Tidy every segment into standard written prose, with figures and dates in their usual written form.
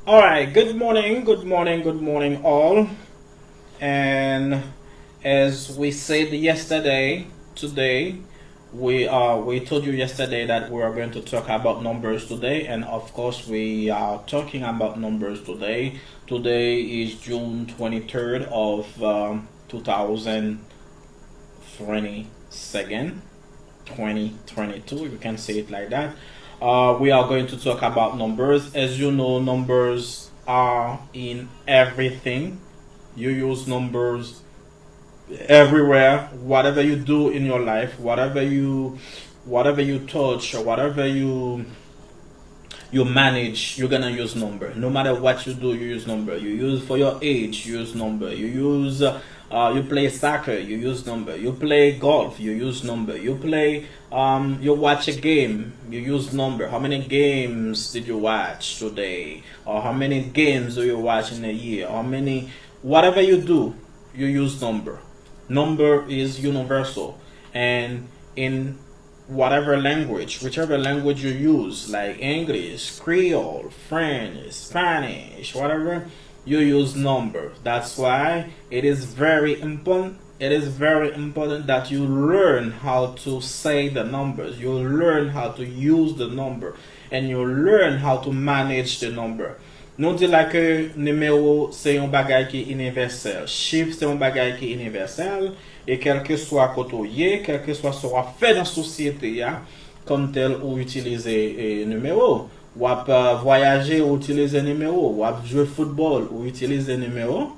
All right, good morning, good morning, good morning, all. And as we said yesterday, today we told you yesterday that we are going to talk about numbers today, and of course we are talking about numbers today. Today is June 23rd of 2022, 2022. You can say it like that. We are going to talk about numbers. As you know, numbers are in everything. You use numbers everywhere. Whatever you do in your life, whatever you touch, or whatever you manage, you're gonna use number. No matter what you do, you use number. You use for your age, you use number. You play soccer, you use number. You play golf, you use number. You watch a game, you use number. How many games did you watch today? Or how many games do you watch in a year? Whatever you do, you use number. Number is universal, and in whatever language, whichever language you use, like English, Creole, French, Spanish, whatever, you use number. That's why it is very important. It is very important that you learn how to say the numbers. You learn how to use the number, and you learn how to manage the number. Nou di la ke numéro c'est un bagay qui universel. Chiffre c'est un bagay qui universel. Et quel que soit koto ye, quel que soit ce qu'on fait dans la société, ya, comme tel ou utiliser numéro. Ou voyager ou utiliser numéro. Ou jouer football ou utiliser numéro.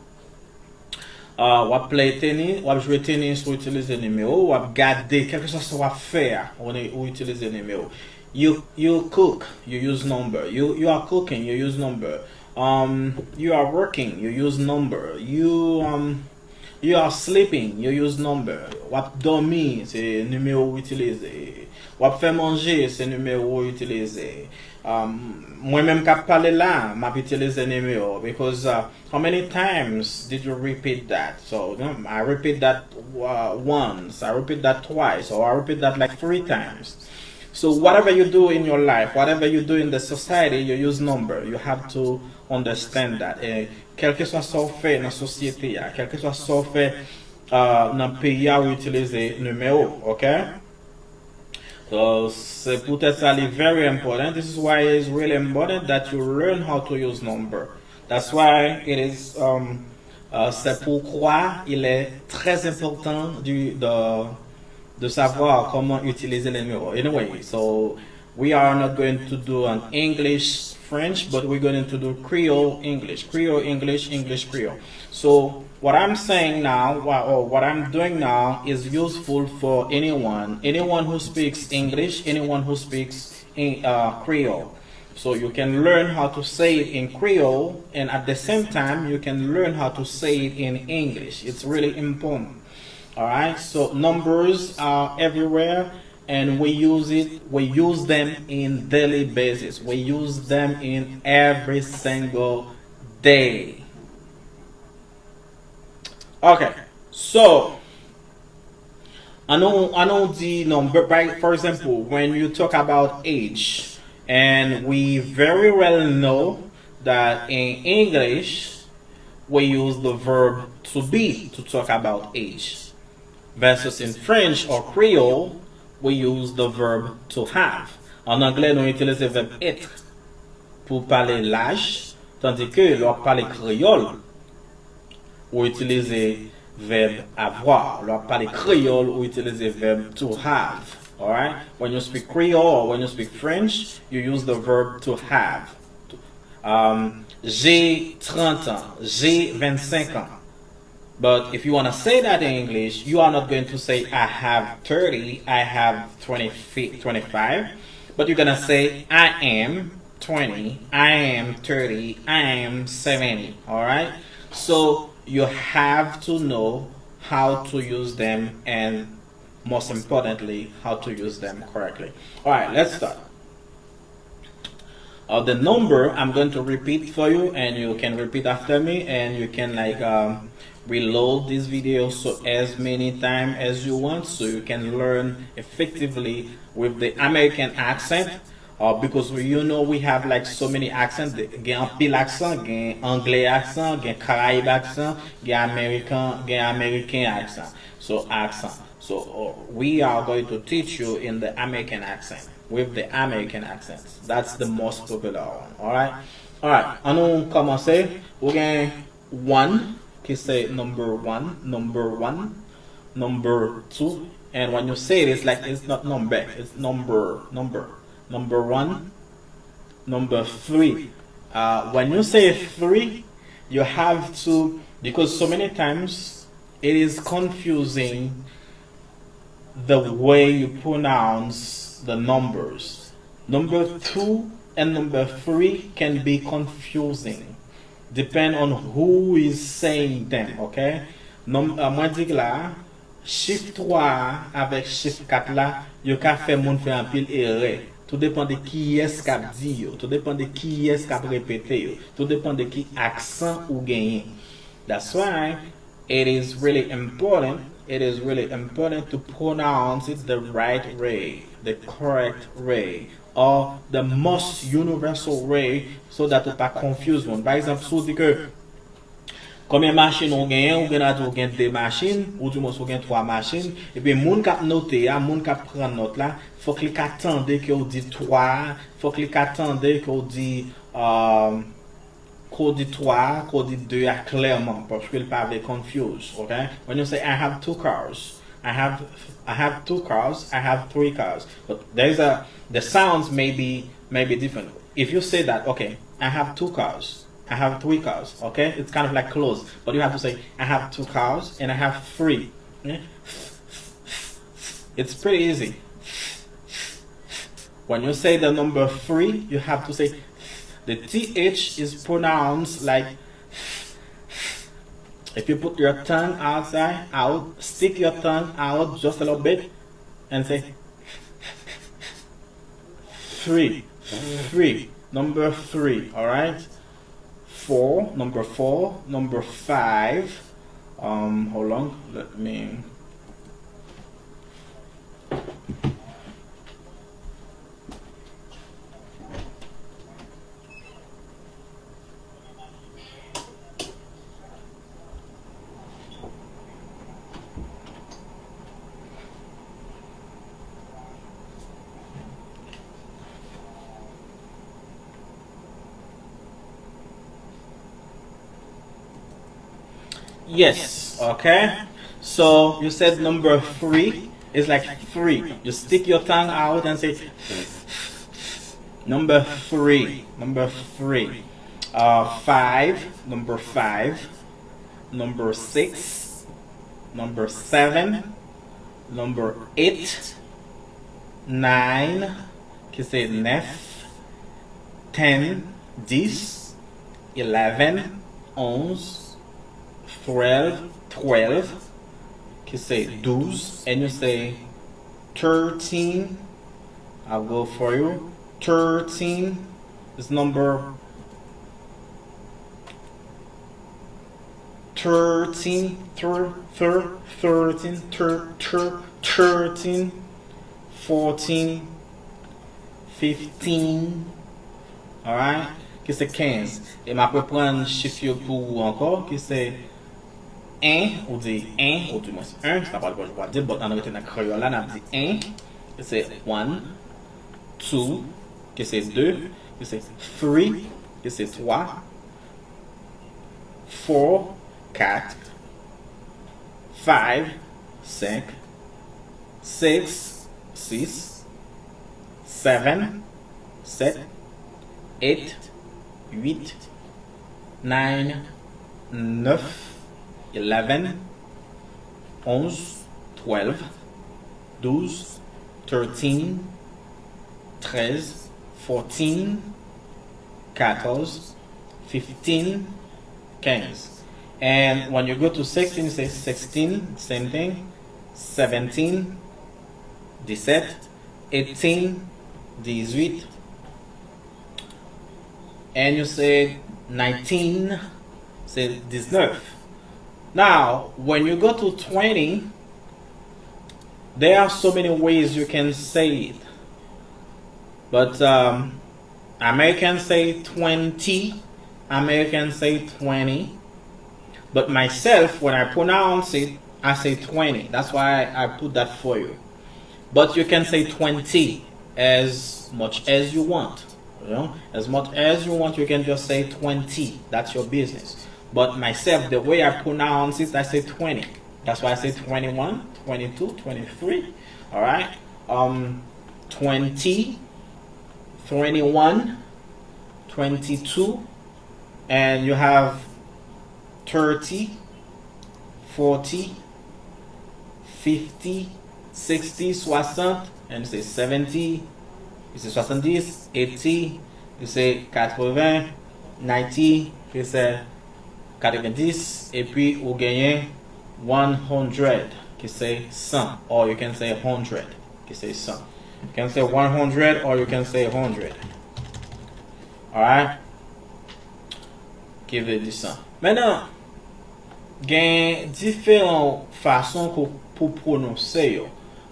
Ou play tennis, ou jouer tennis ou utiliser numéro. Ou garder, quel que soit ce qu'on fait, ou utiliser numéro. You cook, you use number. You are cooking, you use number. You are working, you use number. You are sleeping, you use number. Wap dormi, c'est numéro utilisé. Wap fait manger, c'est numéro utilisé. Moi-même qui parle là, m'a utilisé numéro because how many times did you repeat that? So I repeat that once, I repeat that twice, or I repeat that like 3 times. So whatever you do in your life, whatever you do in the society, you use number. You have to understand that. Quel que soit ce qu'on fait dans la société, quel que soit ce qu'on fait dans le pays, où utiliser numéro, okay? So c'est peut-être ça is very important. This is why it's really important that you learn how to use number. That's why it is. C'est pourquoi il est très important de savoir comment utiliser les numéros. Anyway, so we are not going to do an English French, but we're going to do Creole English, Creole English, English Creole. So what I'm saying now, or what I'm doing now, is useful for anyone who speaks English, anyone who speaks Creole. So you can learn how to say it in Creole, and at the same time, you can learn how to say it in English. It's really important. All right, so numbers are everywhere, and we use them in daily basis. We use them in every single day. Okay, so I know the number. Right, for example, when you talk about age, and we very well know that in English we use the verb to be to talk about age versus in French or Creole, we use the verb to have. En anglais, nous utilisons le verbe être pour parler l'âge, tandis que lorsqu'on parle créole, on utilise le verbe avoir. Lorsqu'on parle créole, on utilise le verbe to have. Alright? When you speak Creole or when you speak French, you use the verb to have. J'ai 30 ans, j'ai 25 ans. But if you want to say that in English, you are not going to say I have 30, I have 25, but you're going to say I am 20, I am 30, I am 70. All right? So you have to know how to use them, and most importantly, how to use them correctly. All right, let's start. The number I'm going to repeat for you, and you can repeat after me, and you can reload this video so as many times as you want, so you can learn effectively with the American accent. Because we have like so many accents. Gen Pile accent, gen Anglais accent, gen Caraïbe accent, gen American accent. So accent. So we are going to teach you in the American accent with the American accents. That's the most popular one. All right. All right. On nous commencer. Ou gen one qui c'est number one, number two, and when you say it, it's like it's not number, it's number one, number three. When you say three, you have to, because so many times it is confusing the way you pronounce the numbers. Number two and number three can be confusing, depend on who is saying them, okay? Moi dis là, chiffre 3 avec chiffre 4 là, yo ka fait moun fait un pile erreur. Tout dépend de qui est-ce qu'a dit yo, tout dépend de qui est-ce qu'a répété yo, tout dépend de qui accent ou gagné. That's why it is really important. It is really important to pronounce it the right way, the correct way, or the most universal way, so that you pas confuse one. Par exemple, si vous dites que combien de machines on gagne, ou gagne deux machines, ou du moins on gagne trois machines, et puis moun k'ap noter, moun k'ap prendre note là, faut qu'il attende que on dit trois, faut qu'il attende que on dit qu'on dit 3, qu'on dit 2 clairement, parce qu'il pas avec confuse, okay? When you say I have two cars, I have two cars, I have three cars, but the sounds may be different. If you say that, okay, I have two cars, I have three cars, okay? It's kind of like close, but you have to say I have two cars and I have three. Okay? It's pretty easy. When you say the number 3, you have to say the TH is pronounced like, if you put your tongue out, stick your tongue out just a little bit and say 3, number 3, all right? 4, number 4, number 5. Hold on, let me. Yes, okay. So you said number 3 is like 3. You stick your tongue out and say number 3, number 3. 5, number 5, number 6, number 7, number 8, 9, qui c'est 9, 10, 10, 11, 11, 12, qui say 12, and you say 13. I'll go for you. 13 is number 13, 14, 15. Alright? Qui c'est 15. Et ma peut prendre chiffre pour vous encore, qui c'est 1, ou dit 1, ou du moins 1, ça pas le bon dire, mais on a été dans le créole là, on a dit 1, qui c'est 1, 2, qui c'est 2, qui c'est 3, qui c'est 3, 4, 4, 5, 5, 6, 6, 7, 7, 8, 8, 9, 9, 11, 11, 12, 12, 13, 13, 14, 14, 15, 15. And when you go to 16, you say 16, same thing, 17, 17, 18, 18, and you say 19, say 19. Now, when you go to 20, there are so many ways you can say it. But Americans say 20. Americans say 20. But myself, when I pronounce it, I say 20. That's why I put that for you. But you can say 20 as much as you want. You know, as much as you want, you can just say 20. That's your business. But myself, the way I pronounce it, I say 20. That's why I say 21, 22, 23. All right. 20, 21, 22, and you have 30, 40, 50, 60, 60, and you say 70, you say 70, 80, you say 80, 90, you say 90, et puis ou gagne 100, qui say 100, or you can say 100, qui say 100. You can say 100 or you can say 100. Alright? Qui veut dire ça. Maintenant, gen différentes façons pour prononcer yo.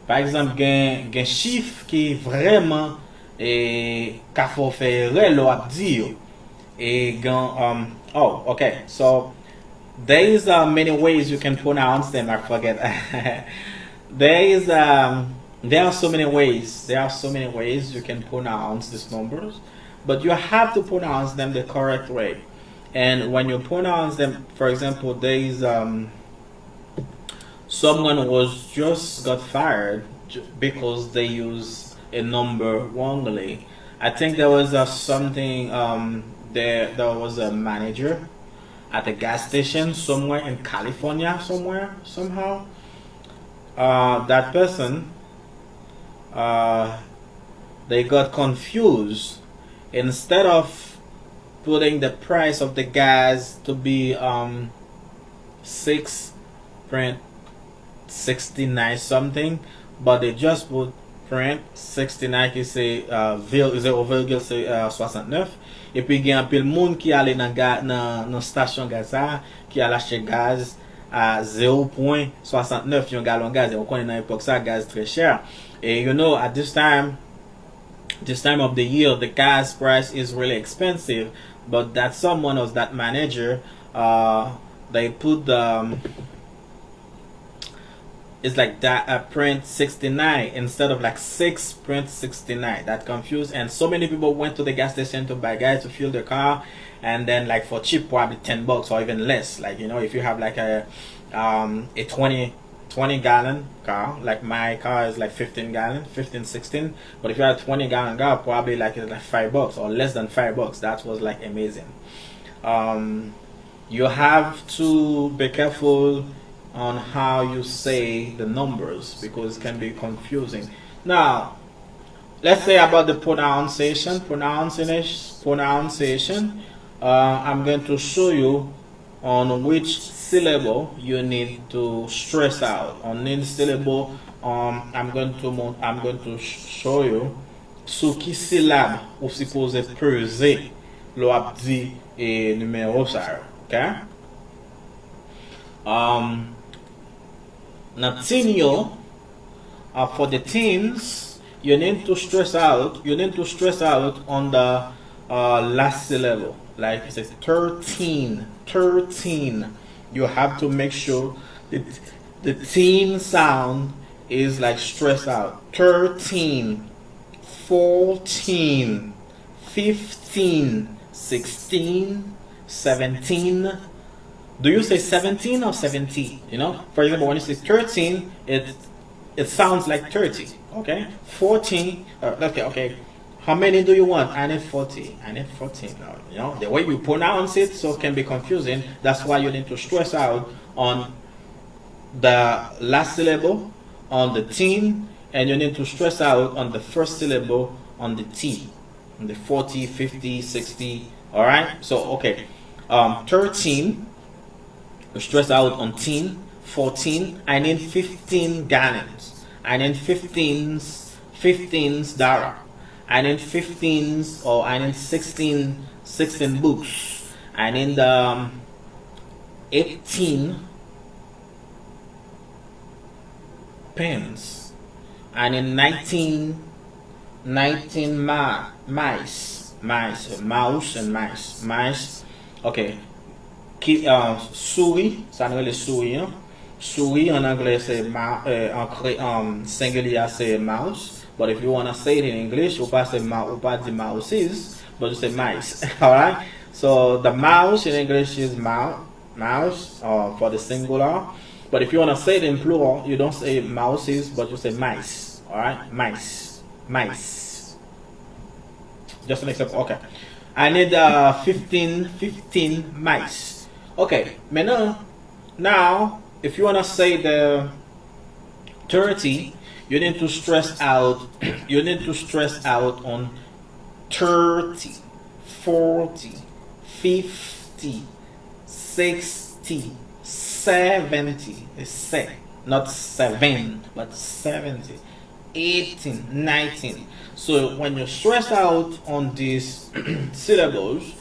Par exemple, gen chiffre qui vraiment ka faut faire lo ap di yo. Et gen oh, okay. So there are many ways you can pronounce them. I forget. There are so many ways. There are so many ways you can pronounce these numbers, but you have to pronounce them the correct way. And when you pronounce them, for example, there is someone was just got fired because they use a number wrongly. I think there was something there was a manager at a gas station somewhere in California, somewhere somehow. That person, they got confused. Instead of putting the price of the gas to be 6.69 something, but they just put print 69 qui c'est 0,69, et puis il y a un peu de monde qui allait dans station gaz qui a acheté gaz à 0.69 yon gallon gaz, et on connaît dans l'époque ça gaz très cher. Et you know, at this time of the year, the gas price is really expensive, but that someone was that manager, they put the it's like that print 69 instead of like 6.69. That confused, and so many people went to the gas station to buy gas to fuel their car, and then like for cheap, probably $10 or even less. Like, you know, if you have like a 20 gallon car, like my car is like 15 gallon, 15, 16, but if you have a 20 gallon car, probably like it's like $5 or less than $5. That was like amazing. You have to be careful on how you say the numbers because it can be confusing. Now, let's say about the pronunciation. I'm going to show you on which syllable you need to stress out. On each syllable, I'm going to show you sous qui syllabe ou supposé peser lo ap di et numéro ça. Okay? Now, for the teens, you need to stress out on the last syllable. Like it says 13. You have to make sure that the teen sound is like stressed out. 13, 14, 15, 16, 17. Do you say 17 or 70? You know, for example, when you say 13, it sounds like 30. Okay, 14. Okay. How many do you want? I need 40. I need 14. You know, the way you pronounce it, so it can be confusing. That's why you need to stress out on the last syllable, on the teen, and you need to stress out on the first syllable on the T, on the 40, 50, 60. All right. So okay, 13. Stress out on teen. 14. I need 15 gallons. I need 15's Dara. I need 15's or I need 16 books. I need 18 pens. I need 19 19 mice. Mice. Mouse and mice. Mice. Ok. Souris. Ça nous les souris. Hein? Souris en anglais c'est singulier c'est mouse. But if you want to say it in English, you pas say ou pas dire mouses, but you say mice. Alright? So the mouse in English is mouse for the singular. But if you want to say it in plural, you don't say mouses, but you say mice. Alright? Mice. Mice. Just an example. Okay. I need 15 mice. Okay. Now, if you want to say the 30, you need to stress out you need to stress out on 30, 40, 50, 60, 70, not 7 but 70, 18, 19. So when you stress out on these syllables,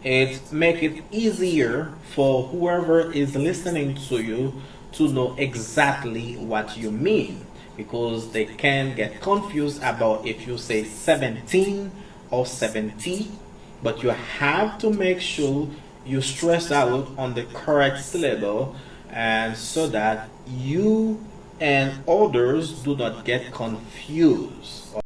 it make it easier for whoever is listening to you to know exactly what you mean, because they can get confused about if you say 17 or 70, but you have to make sure you stress out on the correct syllable, and so that you and others do not get confused.